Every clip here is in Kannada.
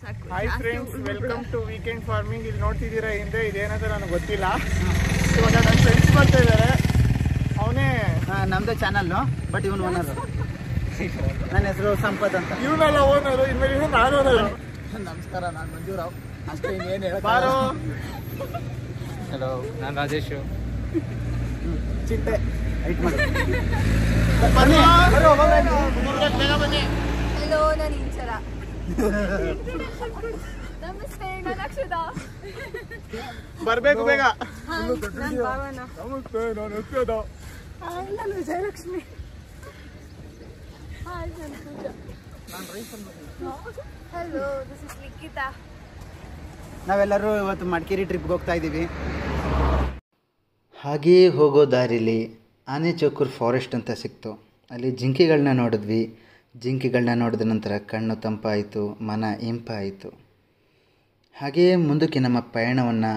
Hi friends, welcome to weekend farming. ಇಲ್ಲಿ ನೋಡ್ತಿದ್ದೀರಾ ಹಿಂದೆ ಇದೇನಂತ ನನಗೆ ಗೊತ್ತಿಲ್ಲ. ಇವಾಗ ನನ್ನ ಫ್ರೆಂಡ್ಸ್ ಬರ್ತಾ ಇದ್ದಾರೆ. ಅವನೇ ನಮ್ದೇ ಚಾನಲ್ಲು, ಬಟ್ ಇವನು ಓನರು. ನನ್ನ ಹೆಸರು ಸಂಪತ್ ಅಂತ. ಇವನೆಲ್ಲ ಓನರು, ಇನ್ಮೇಲೆ ಇವನು ನಾನು ಓನರು. ನಮಸ್ಕಾರ, ನಾನು ಮಂಜುರಾವ್. ಅಷ್ಟೇ, ಇನ್ನೇನು ಹೇಳ. ಬಾರೋ. ಹಲೋ, ನಾನು ರಾಜೇಶು. ಚಿಟ್ಟೆ ಹೈಟ್ ಮಾಡಿ. ಬನ್ನಿ. ಹಲೋ, ನಾನು ಇಂಚರ. ನಮಸ್ತೆ, ನಾನು ಅಕ್ಷದ. ಬರ್ಬೇಕು ಬೇಗ. ನಾನು ಭಾವನ. ನಮಸ್ತೆ, ನಾನು ಅಕ್ಷದ. ನಾನು ವಿಜಯಲಕ್ಷ್ಮಿ. ಹಾಯ್, ನಾನು Pooja. Hello, this is Likhita. ನಾವೆಲ್ಲರೂ ಇವತ್ತು ಮಡಿಕೇರಿ ಟ್ರಿಪ್ಗೆ ಹೋಗ್ತಾ ಇದ್ದೀವಿ. ಹಾಗೆಯೇ ಹೋಗೋ ದಾರಿಲಿ ಆನೆಚೌಕೂರು ಫಾರೆಸ್ಟ್ ಅಂತ ಸಿಕ್ತು. ಅಲ್ಲಿ ಜಿಂಕೆಗಳನ್ನ ನೋಡಿದ್ವಿ. ಜಿಂಕೆಗಳನ್ನ ನೋಡಿದ ನಂತರ ಕಣ್ಣು ತಂಪಾಯಿತು, ಮನ ಇಂಪಾಯಿತು. ಹಾಗೆಯೇ ಮುಂದಕ್ಕೆ ನಮ್ಮ ಪಯಣವನ್ನು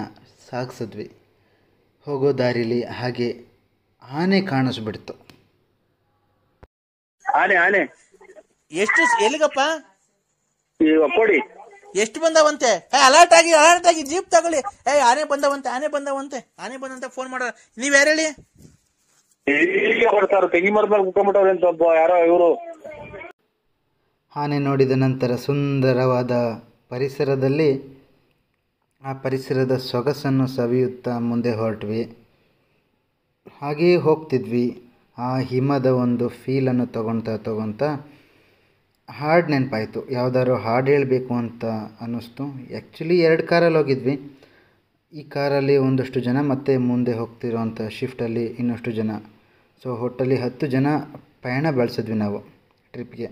ಸಾಗಿಸಿದ್ವಿ. ಹೋಗೋ ದಾರಿಲಿ ಹಾಗೆ ಆನೆ ಕಾಣಿಸ್ಬಿಡ್ತು. ಆನೆ ಎಷ್ಟು ಎಲ್ಲಿಗಪ್ಪ? ಕೊಡಿ. ಎಷ್ಟು ಬಂದವಂತೆ? ಅಲರ್ಟ್ ಆಗಿ ಜೀಪ್ ತಗೊಳ್ಳಿ. ಆನೆ ಬಂದವಂತೆ ಫೋನ್ ಮಾಡೋ. ನೀವ್ ಯಾರು ಹೇಳಿ? ಬರ್ತಾರ ತೆಂಗಿ ಮರದ ಮೇಲೆ ಕುತ್ಕೊಂಡ್ಬಿಟ್ಟವ್ರೆ ಅಂತ ಯಾರೋ ಇವರು. ಆನೆ ನೋಡಿದ ನಂತರ ಸುಂದರವಾದ ಪರಿಸರದಲ್ಲಿ ಆ ಪರಿಸರದ ಸೊಗಸನ್ನು ಸವಿಯುತ್ತಾ ಮುಂದೆ ಹೊರಟ್ವಿ. ಹಾಗೆಯೇ ಹೋಗ್ತಿದ್ವಿ. ಆ ಹಿಮದ ಒಂದು ಫೀಲನ್ನು ತಗೊಳ್ತಾ ಹಾಡು ನೆನಪಾಯಿತು. ಯಾವುದಾದ್ರು ಹಾಡು ಹೇಳಬೇಕು ಅಂತ ಅನ್ನಿಸ್ತು. ಆ್ಯಕ್ಚುಲಿ 2 ಕಾರಲ್ಲಿ ಹೋಗಿದ್ವಿ. ಈ ಕಾರಲ್ಲಿ ಒಂದಷ್ಟು ಜನ, ಮತ್ತು ಮುಂದೆ ಹೋಗ್ತಿರೋಂಥ ಶಿಫ್ಟಲ್ಲಿ ಇನ್ನಷ್ಟು ಜನ. ಸೊ ಒಟ್ಟಲ್ಲಿ 10 ಜನ ಪಯಣ ಬೆಳೆಸಿದ್ವಿ ನಾವು ಟ್ರಿಪ್ಗೆ.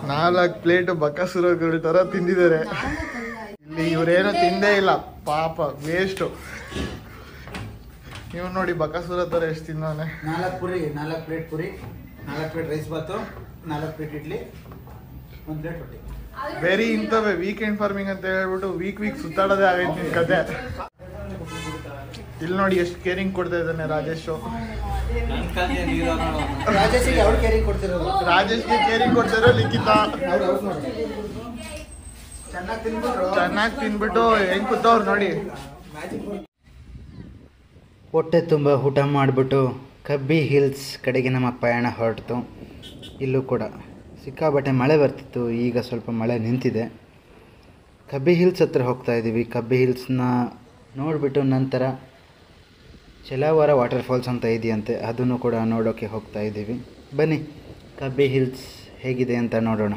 ನಾಲ್ಕು ಪ್ಲೇಟ್ ಬಕಾಸುರಗಳ ತರ ತಿಂದಿದ್ದಾರೆ. ಇಲ್ಲಿ ಇವರೇನು ತಿಂದೇ ಇಲ್ಲ, ಪಾಪ ವೇಸ್ಟು. ಇವ್ ನೋಡಿ ಬಕಾಸುರ ತರ ಎಷ್ಟು ತಿಂದವನೆ. 4 ಪ್ಲೇಟ್ ಪುರಿ, 4 ಪ್ಲೇಟ್ ರೈಸ್ ಬಾತು, 4 ಪ್ಲೇಟ್ ಇಡ್ಲಿ, 1 ಪ್ಲೇಟ್ ರೊಟ್ಟಿ. ವೆರಿ ಇಂಥವೇ ವೀಕೆಂಡ್ ಫಾರ್ಮಿಂಗ್ ಅಂತ ಹೇಳ್ಬಿಟ್ಟು ವೀಕ್ ಸುತ್ತಾಡೋದೇ ಆಗೈತೆ ನಿನ್ ಕತೆ. ಇಲ್ಲಿ ನೋಡಿ ಎಷ್ಟು ಕೇರಿಂಗ್ ಕೊಡ್ತಾ ಇದ್ದಾನೆ ರಾಜೇಶ್. ರಾಜೇಶ್ಗೆ ಅವ್ರು ಕೇರಿಂಗ್ ಕೊಡ್ತಿರೋದು. ರಾಜೇಶ್ಗೆ ಕೇರಿಂಗ್ ಕೊಡ್ತಿರೋ ಲಿಖಿತಾ. ಚೆನ್ನಾಗಿ ತಿನ್ಬಿಟ್ಟು ಹೆಂಗ್ ಕೂತವ್ರು ನೋಡಿ. ಹೊಟ್ಟೆ ತುಂಬ ಊಟ ಮಾಡಿಬಿಟ್ಟು ಕಬ್ಬಿ ಹಿಲ್ಸ್ ಕಡೆಗೆ ನಮ್ಮ ಪಯಣ ಹೊರಟಿತು. ಇಲ್ಲೂ ಕೂಡ ಸಿಕ್ಕಾಬಟ್ಟೆ ಮಳೆ ಬರ್ತಿತ್ತು. ಈಗ ಸ್ವಲ್ಪ ಮಳೆ ನಿಂತಿದೆ. ಕಬ್ಬಿ ಹಿಲ್ಸ್ ಹತ್ರ ಹೋಗ್ತಾ ಇದ್ದೀವಿ. ಕಬ್ಬಿ ಹಿಲ್ಸ್ನ ನೋಡಿಬಿಟ್ಟು ನಂತರ ಚಲಾವರ ವಾಟರ್ಫಾಲ್ಸ್ ಅಂತ ಇದೆಯಂತೆ, ಅದನ್ನು ಕೂಡ ನೋಡೋಕ್ಕೆ ಹೋಗ್ತಾ ಇದ್ದೀವಿ. ಬನ್ನಿ ಕಬ್ಬಿ ಹಿಲ್ಸ್ ಹೇಗಿದೆ ಅಂತ ನೋಡೋಣ.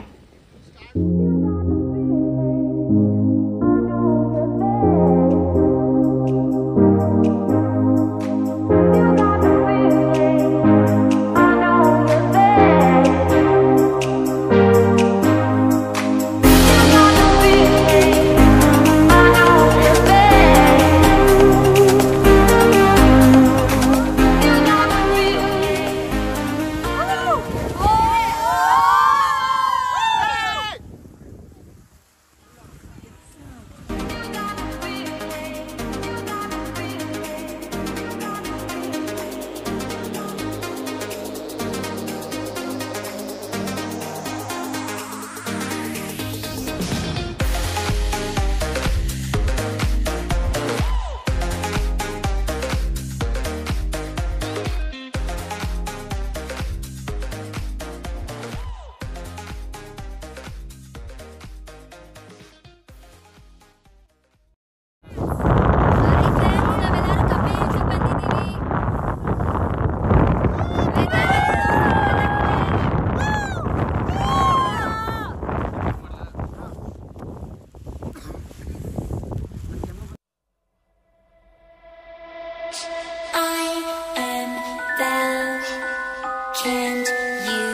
Can't you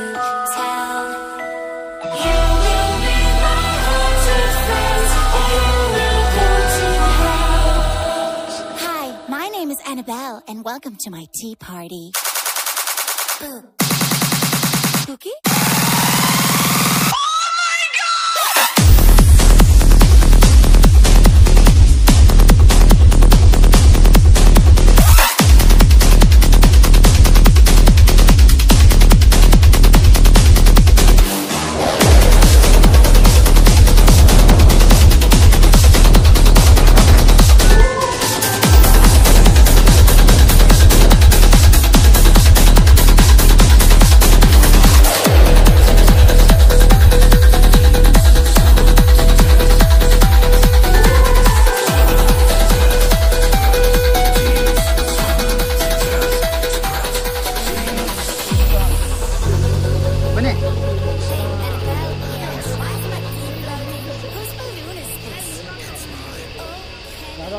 tell? You will be my haunted face. You will go to hell. Hi, my name is Annabelle, and welcome to my tea party. Cookie?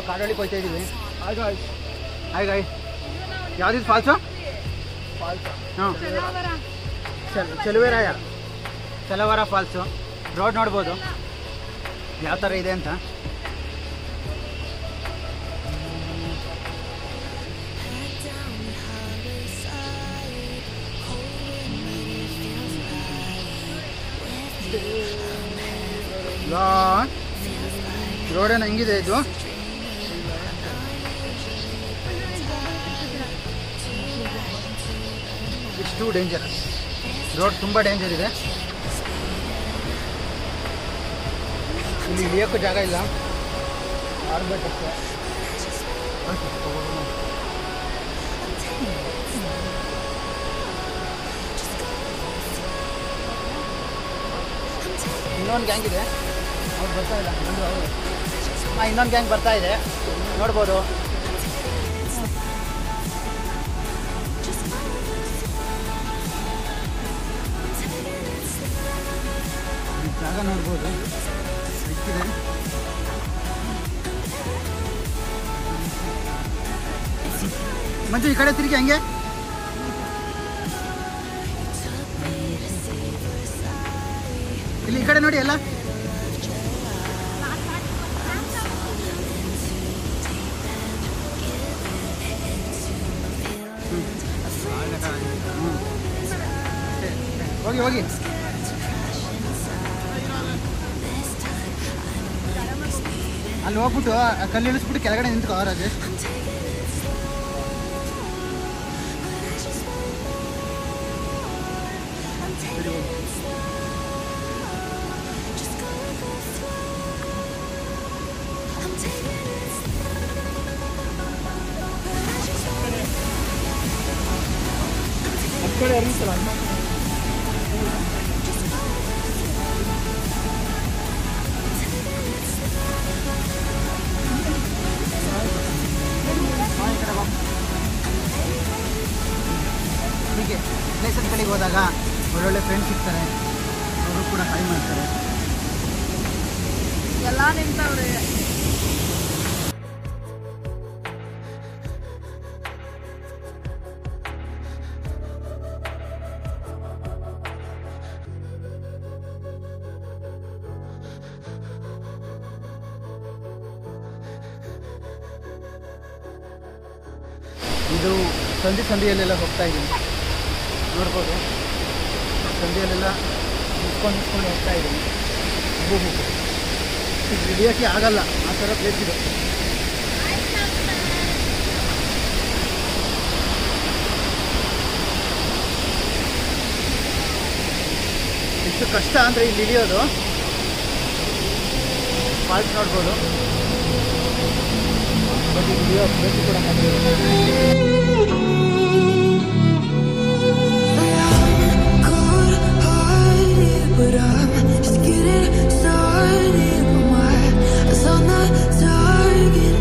ಕಾಡೋಳಿ ಹೋಗ್ತಾ ಇದೀವಿ. ಹಾಯ್ ಗಾಯ್, ಯಾವ್ದಿದು ಫಾಲ್ಸು? ಹಾಂ, ಚಲವರ ಫಾಲ್ಸು. ರೋಡ್ ನೋಡ್ಬೋದು ಯಾವ ಥರ ಇದೆ ಅಂತ. ರೋಡ್ ಏನೋ ಹೆಂಗಿದೆ ಇದು? It's two dangerous. ರೋಡ್ ತುಂಬ ಡೇಂಜರ್ ಇದೆ. ಇಲ್ಲಿ ಇಳಿಯೋಕ್ಕೂ ಜಾಗ ಇಲ್ಲ, ಆರ್ಬೇಕಷ್ಟೇ. ಇನ್ನೊಂದು ಗ್ಯಾಂಗ್ ಇದೆ, ಅವ್ರು ಬರ್ತಾ ಇಲ್ಲ. ಇನ್ನೊಂದು ಗ್ಯಾಂಗ್ ಬರ್ತಾ ಇದೆ, ನೋಡ್ಬೋದು. ಜಾಗ ನೋಡ್ಬೋದು, ಸಿಕ್ಕಿದೆ. ಮಂಜು ಈ ಕಡೆ ತಿರುಗಿ ಹಂಗೆ. ಇಲ್ಲಿ ಈ ಕಡೆ ನೋಡಿ ಎಲ್ಲ. ಹೋಗಿ ಹೋಗಿ. ಅಲ್ಲಿ ಹೋಗ್ಬಿಟ್ಟು ಕಲ್ಲು ಇಳಿಸ್ಬಿಟ್ಟು ಕೆಳಗಡೆ ನಿಂತ್ಕೋ ರಾಜೇಶ್. ಹೀಗೆ ಪ್ಲೇಸಸ್ಗಳಿಗೆ ಹೋದಾಗ ಒಳ್ಳೊಳ್ಳೆ ಫ್ರೆಂಡ್ಸ್ ಸಿಗ್ತಾರೆ, ಅವರು ಕೂಡ ಹಾಯ್ ಮಾಡ್ತಾರೆ. ಎಲ್ಲ ನಿಂತವ್ರೆ. ಇದು ಸಂದಿಯಲ್ಲೆಲ್ಲ ಹೋಗ್ತಾ ಇದ್ದೀನಿ, ನೋಡ್ಬೋದು. ಸಂದಿಯಲ್ಲೆಲ್ಲ ನಿಂತ್ಕೊಂಡು ಹೋಗ್ತಾ ಇದ್ದೀನಿ. ಇಳಿಯೋಕ್ಕೆ ಆಗಲ್ಲ, ಆ ಥರ ಪ್ಲೇಸ್ ಇದೆ. ಎಷ್ಟು ಕಷ್ಟ ಅಂದರೆ ಇಲ್ಲಿ ಇಳಿಯೋದು. ಫಾಲ್ಸ್ ನೋಡ್ಬೋದು, ಬಟ್ ಇಳಿಯೋ ಪ್ಲೇಸ್ ಕೂಡ but I'm just getting started. My eyes on the target.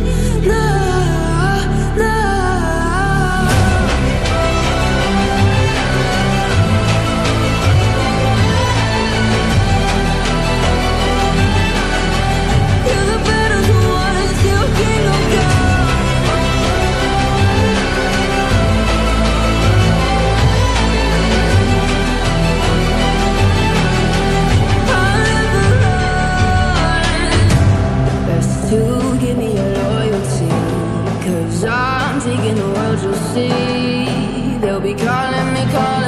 You're the better ones, you king of God. world you'll see. They'll be calling me, calling